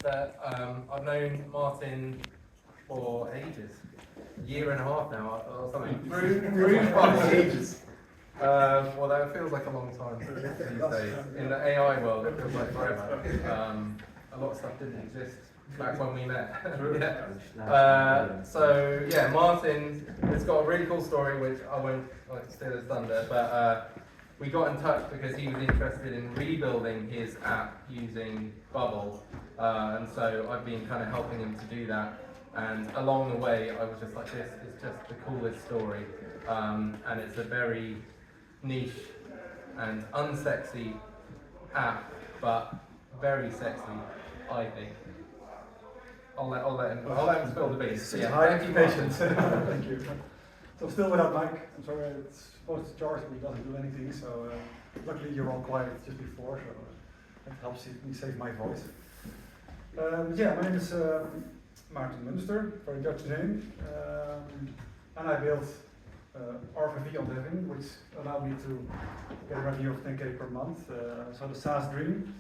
that I've known Martin for ages, year and a half now or something. Through ages. Well, that feels like a long time these days. In the AI world, it feels like forever. A lot of stuff didn't exist back when we met. So yeah, Martin has got a really cool story, which I won't steal his thunder, but we got in touch because he was interested in rebuilding his app using Bubble, and so I've been kind of helping him to do that. And along the way, I was just like, this is just the coolest story, and it's a very niche and unsexy app, but very sexy, I think. I'll let him spill the beans. Yeah, thank you, patience. Thank you. So still without mic. I'm sorry, it's supposed to charge, but it doesn't do anything. So luckily you're all quiet just before, so that helps me save my voice. Yeah, my name is Maarten Munster, very Dutch name, and I built RVV ontheffing, which allowed me to get a revenue of 10k per month. So the SaaS dream.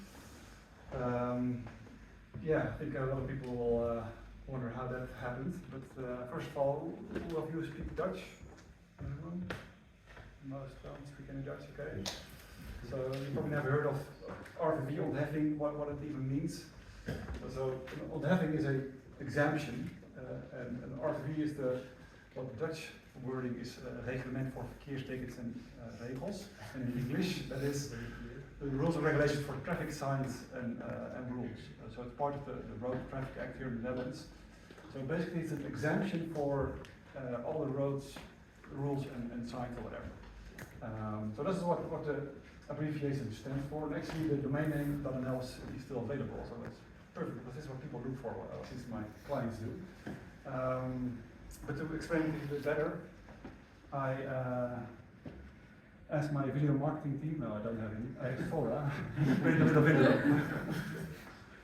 Yeah, I think a lot of people will wonder how that happened. But first of all, who of you speak Dutch? Anyone? Most don't speak any Dutch, okay. So you probably never heard of RVV ontheffing, what it even means. So ontheffing is an exemption, and RVV is the Dutch wording is reglement voor verkeerstickets en regels. And in English, that is the rules and regulations for traffic signs and rules. So it's part of the Road Traffic Act here in the Netherlands. So basically it's an exemption for all the roads, rules and signs or whatever. So this is what the abbreviation stands for. And actually the domain name .nl is still available, so that's perfect, because this is what people look for, at least my clients do. But to explain it a little bit better, I asked my video marketing team, no I don't have any, I have Fora, made a little video.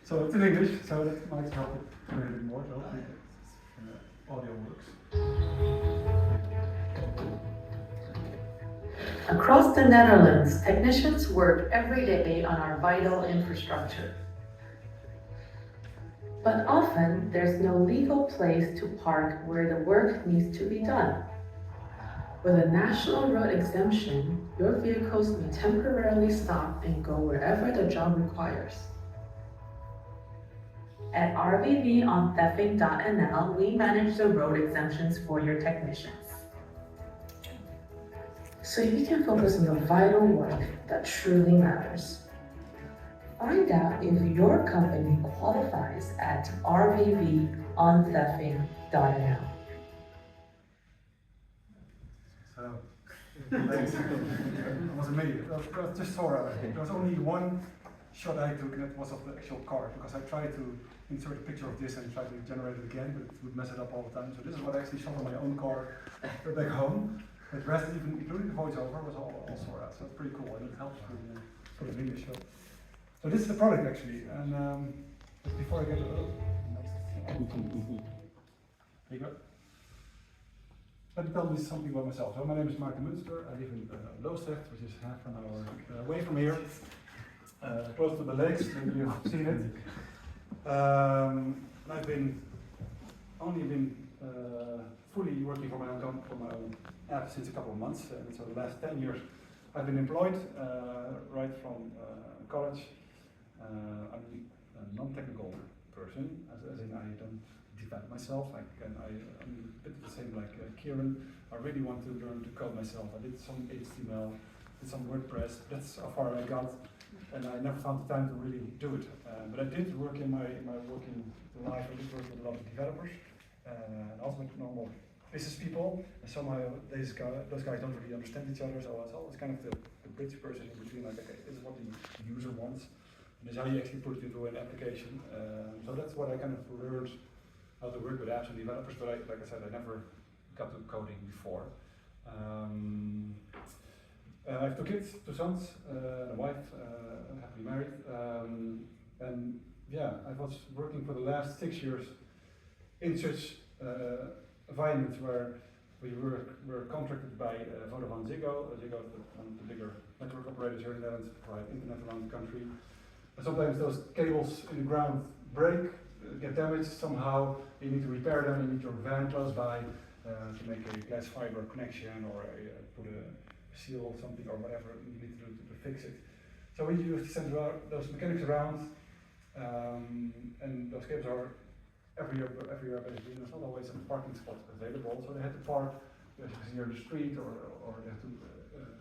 So it's in English, so that might help it a little bit more, so hopefully audio works. Across the Netherlands, technicians work every day on our vital infrastructure. But often, there's no legal place to park where the work needs to be done. With a national road exemption, your vehicles may temporarily stop and go wherever the job requires. At rvvontheffing.nl, we manage the road exemptions for your technicians, so you can focus on the vital work that truly matters. Find out if your company qualifies at rvvontheffing.nl. So, thanks. It was amazing. I just saw there was only one shot I took, and it was of the actual car, because I tried to insert a picture of this and try to generate it again, but it would mess it up all the time. So this is what I actually shot on my own car back home. But the rest, even including the voiceover, was all Sora. So it's pretty cool, and it helps to put it in the show. So this is the product actually, and before I get to there you go. Let me tell you something about myself. So my name is Maarten Munster. I live in Loosdrecht, which is half an hour away from here, close to the lakes. Maybe you've seen it. I've only been fully working for my own app since a couple of months, and so the last 10 years I've been employed right from college. I'm a non-technical person, as in I don't defend myself. I'm a bit the same like Kieran. I really want to learn to code myself. I did some HTML, did some WordPress. That's how far I got, and I never found the time to really do it. But I did work in my working life. I did work with a lot of developers, and also with normal business people. And somehow those guys don't really understand each other, so I was always kind of the bridge person in between. Like, okay, this is what the user wants. This is how you actually put it into an application. So that's what I kind of learned how to work with apps and developers, but like I said, I never got to coding before. I have 2 kids, 2 sons, a wife, happily married. And yeah, I was working for the last 6 years in such environments where we were contracted by Vodafone Ziggo. Ziggo is one of the bigger network operators here in the Netherlands, provide internet around the country. And sometimes those cables in the ground break, get damaged somehow, you need to repair them, you need your van close by to make a glass fiber connection or put a seal or something or whatever you need to do to fix it. So we used to send those mechanics around, and those cables are everywhere basically. There's not always a parking spot available, so they had to park near the street or they had to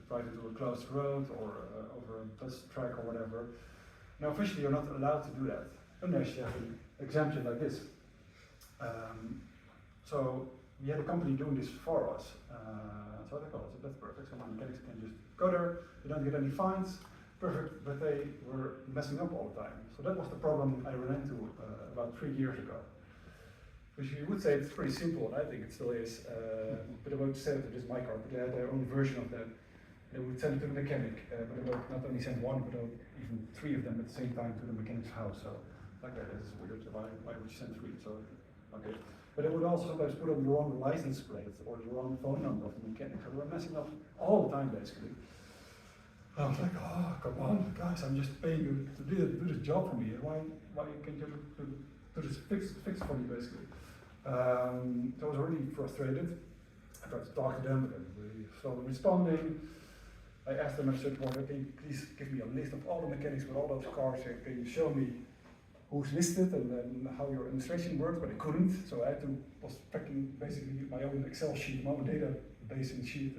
try to do a closed road or over a bus track or whatever. Now officially you're not allowed to do that unless you have an exemption like this. So we had a company doing this for us. So I thought, oh, that's perfect. So my mechanics can just go there, they don't get any fines, perfect, but they were messing up all the time. So that was the problem I ran into about 3 years ago. Which you would say it's pretty simple, and I think it still is, but I won't send it to this my car, but they had their own version of that. They would send it to the mechanic, but they would not only send one, but even 3 of them at the same time to the mechanic's house. So, like that is weird, why would you send 3? So, okay. But they would also sometimes put on the wrong license plate or the wrong phone number of the mechanic. So they were messing up all the time, basically. I was like, oh, come on, guys, I'm just paying you to do this job for me. Why can't you do this fix for me, basically? So I was really frustrated. I tried to talk to them, but they were really slowly responding. I asked them at a certain point, can you please give me a list of all the mechanics with all those cars? Can you show me who's listed and how your administration works? But they couldn't, so I was packing basically my own Excel sheet, my own database sheet,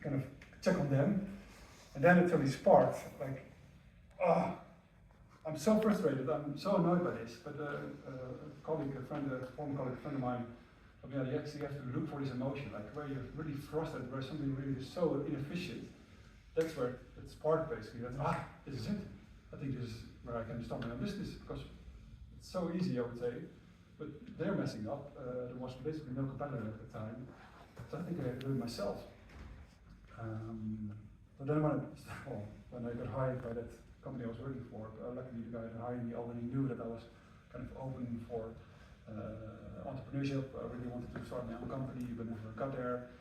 kind of check on them. And then it suddenly sparked, like, I'm so frustrated, I'm so annoyed by this. But a former colleague, a friend of mine, told me, you actually have to look for this emotion, like where you're really frustrated, where something really is so inefficient. That's where it sparked basically, that, this is it. I think this is where I can start my own business, because it's so easy, I would say, but they're messing up. There was basically no competitor at the time, so I think I had to do it myself. So then when I got hired by that company I was working for, luckily the guy that hired me already knew that I was kind of open for entrepreneurship. I really wanted to start my own company, but never got there.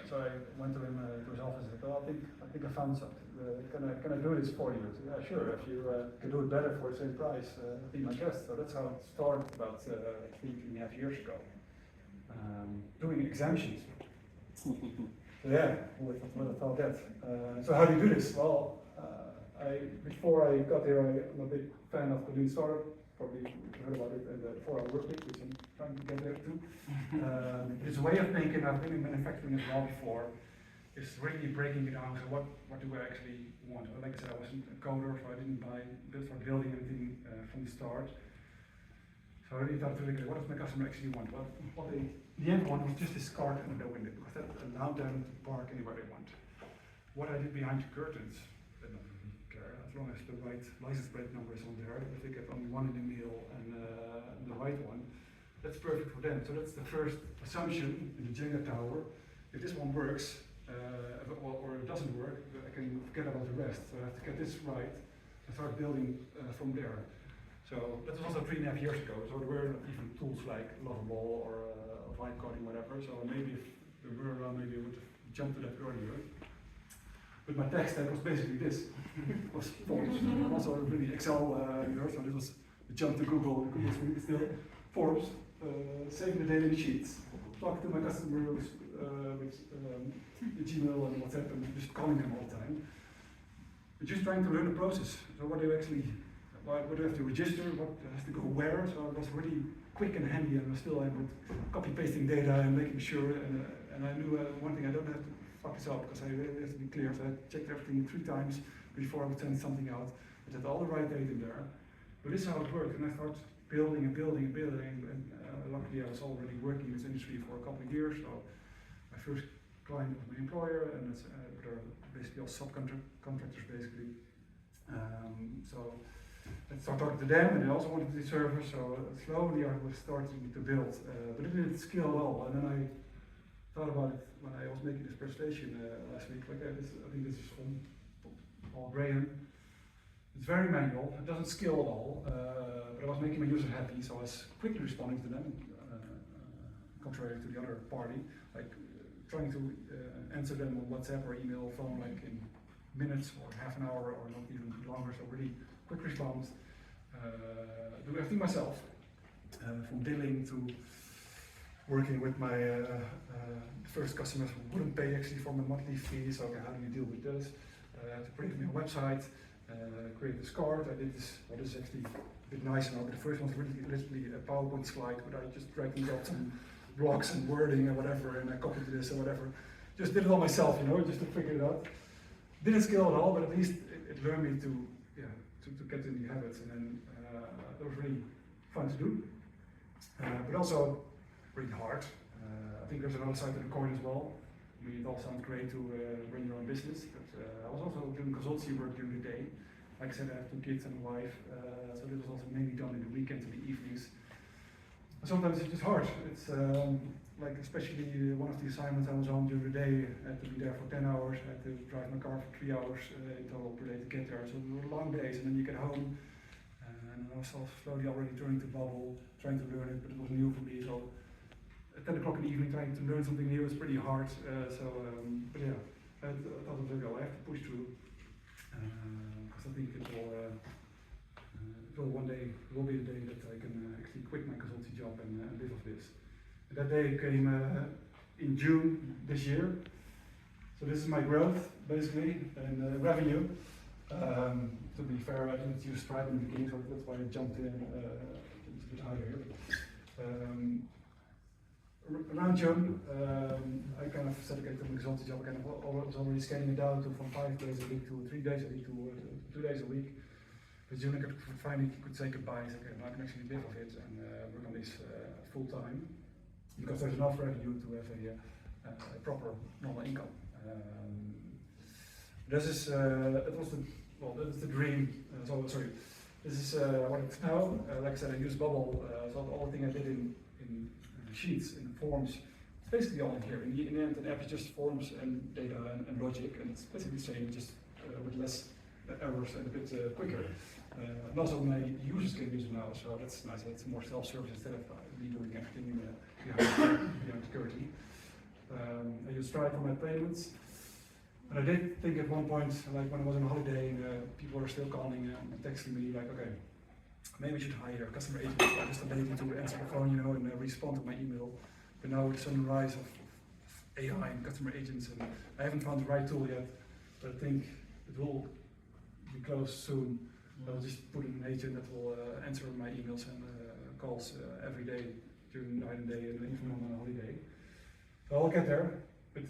So I went to him to his office and said, well, I think I found something. Can I do this for you? He said, yeah, sure. If you can do it better for the same price, be my guest. So that's how it started about 3.5 years ago. Doing exemptions. So yeah, who would have thought that? So how do you do this? Well, before I got here, I'm a big fan of the lean startup. Probably heard about it in the 4-hour work week, which I'm trying to get there too. It's a way of thinking. I've been in manufacturing as well before. It's really breaking it down. So what do I actually want? Like I said, I wasn't a coder, so I didn't start building anything from the start. So I really thought to look at what does my customer actually want? Well, what they in the end wanted was just this card in the window, because that allowed them to park anywhere they want. What I did behind the curtains, I don't really care, as long as the right license plate number is on there. If they get only one in the middle and the right one, that's perfect for them. So that's the first assumption in the Jenga tower. If this one works, or it doesn't work, I can forget about the rest. So I have to get this right and start building from there. So that was also 3.5 years ago. So there were even tools like Lovable or vibe coding, whatever. So maybe if there were around, maybe I would have jumped to that earlier. But my tech stack was basically this. It was forms. I'm also a really Excel nerd, so this was the jump to Google. Google's really still forms, saving the data in sheets, talking to my customers with Gmail and WhatsApp, and just calling them all the time. But just trying to learn the process. So what do you actually, what do you have to register? What has to go where? So it was really quick and handy, and I was still able to copy pasting data and making sure. And I knew one thing: I don't have to fuck this up, because I really have to be clear. So I checked everything 3 times before I would send something out. It had all the right data in there. But this is how it worked, and I started building and building and building. And luckily, I was already working in this industry for a couple of years. So my first client was my employer, and they're basically all subcontractors, basically. So I started talking to them, and they also wanted the server. So slowly, I was starting to build, but it didn't scale at all. And then I thought about it when I was making this presentation last week. Like, I think this is from Paul Graham. It's very manual. It doesn't scale at all. But I was making my user happy, so I was quickly responding to them, contrary to the other party, like trying to answer them on WhatsApp or email, phone, like in minutes or half an hour or not even longer. So really quick response. do everything myself, from billing to working with my first customers who wouldn't pay actually for my monthly fees. So how do you deal with this? To create my website, create this card. I did this. Well, this is actually a bit nicer now, but the first one was really literally a PowerPoint slide, but I just dragged and dropped some blocks and wording and whatever, and I copied this and whatever. Just did it all myself, just to figure it out. Didn't scale at all, but at least it learned me to get in the habits, and then that was really fun to do, but also really hard. I think there's another side to the coin as well. I mean, it all sounds great to run your own business, but I was also doing consultancy work during the day. Like I said, I have 2 kids and a wife, so this was also mainly done in the weekends and the evenings. Sometimes it's just hard. It's like especially one of the assignments I was on during the day, I had to be there for 10 hours, I had to drive my car for 3 hours in total per day to get there. So they were long days, and then you get home, and I was slowly already turning to Bubble, trying to learn it, but it was new for me. So at 10 o'clock in the evening, trying to learn something new is pretty hard. But yeah, I thought it was okay, I have to push through, because I think it will one day, it will be the day that I can actually quit my consultancy job and live off this. And that day came in June this year. So this is my growth, basically, and revenue. To be fair, I didn't use Stripe in the beginning, so that's why I jumped in. It's a bit higher here. Around June, I kind of said, okay, to my consultancy job, I was already scaling it down from 5 days a week to 3 days a week to 2 days a week. But June I could finally say goodbye. I said, okay, now I can actually live off it and work on this full time, because there's enough revenue to have a proper normal income. This is that is the dream. Sorry, this is what it's now. Like I said, I use Bubble. So all the thing I did in sheets, in forms, it's basically all in here. In the end, an app is just forms and data and logic, and it's basically the same, just with less errors and a bit quicker. And also my users can use it now, so that's nice. It's more self-service instead of me doing everything behind the curtain. I use Stripe for my payments. And I did think at one point, like when I was on holiday, people were still calling and texting me like, okay, maybe we should hire a customer agent, just ability to answer the phone, and respond to my email. But now with the sudden rise of AI and customer agents, and I haven't found the right tool yet, but I think it will be close soon. I'll just put in an agent that will answer my emails and calls every day during the night and day, and even on a holiday. So I'll get there, but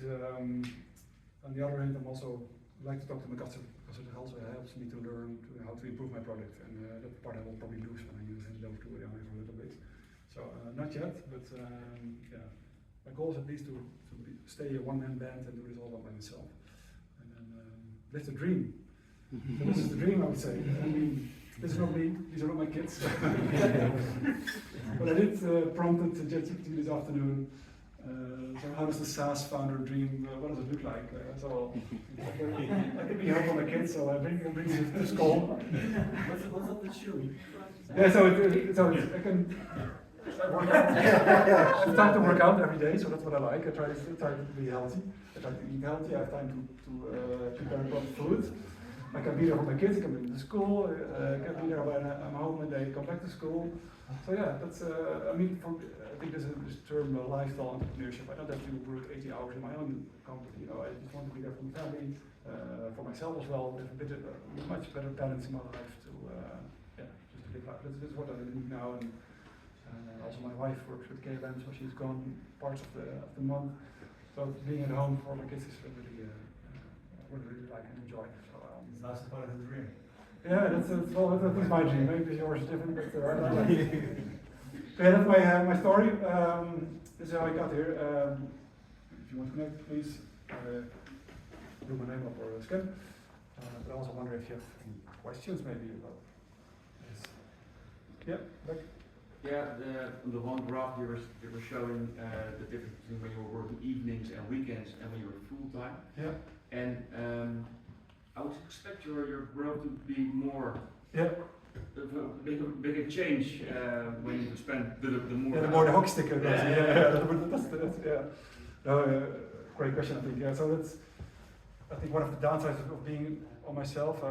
on the other hand, I'm also like to talk to my customer, because it also helps me to learn how to improve my product, and that part I will probably lose when I use it over to AI for a little bit. So not yet, but yeah, my goal is at least to stay a one-man band and do this all by myself, and then live the dream. So this is the dream, I would say. I mean, this is not me, these are not my kids. But I did prompt it to ChatGPT this afternoon. So how does the SaaS founder dream, what does it look like? So I can be helpful for my kids, so I bring it to school. What's up the shoe? Yeah, so I can work out. I have time to work out every day, so that's what I like. I try to be healthy. I try to eat healthy. I have time to prepare proper food. I can be there for my kids. I can be in the school. I can be there when I'm home and they come back to school. So yeah, that's. I mean, I think there's this term lifestyle entrepreneurship. I don't have to work 80 hours in my own company. I just want to be there for my family, for myself as well. With a much better balance in my life to just to live life. That's what I need now. And also my wife works with KLM, so she's gone parts of the month. So being at home for my kids is really what I really like and enjoy. So, That's part of the dream. yeah, that's my dream. Maybe yours is different, but I like it. Okay, that's my story. This is how I got here. If you want to connect, please do my name up or scan. But I also wonder if you have any questions, maybe about this. Yeah, back. Yeah, the one graph you were showing the difference between when you were working evenings and weekends and when you were full time. Yeah. And I would expect your growth to be more. Yeah. Bigger change when you spend the more. Yeah, the more the hockey stick goes. Yeah. Yeah. No, great question. I think. Yeah. So that's. I think one of the downsides of being on myself.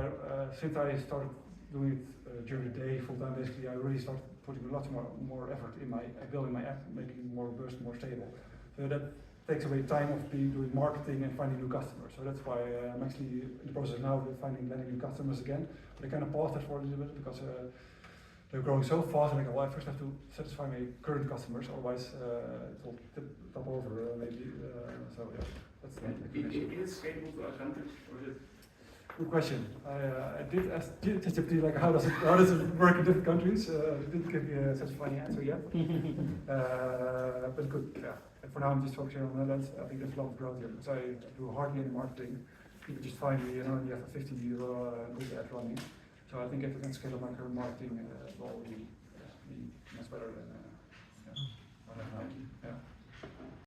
Since I started doing it during the day, full time basically, I really started putting a lot more effort in my building my app, making it more robust, more stable. So that takes away time of doing marketing and finding new customers. So that's why I'm actually in the process now of landing new customers again. But I kind of paused that for a little bit because they're growing so fast, and I go, well, I first have to satisfy my current customers, otherwise it will top over maybe. So yeah, that's the explanation. Is it scalable to other countries, or is it? Good question. I did ask ChatGPT like how does it work in different countries? It didn't give me a satisfying answer yet. But good, yeah. And for now I'm just focusing on Netherlands. I think there's a lot of growth here because I do hardly any marketing. People just find me, and you have a 50 Google ad running. So I think if I can scale up my current marketing, it will be much better than what I have now. Yeah.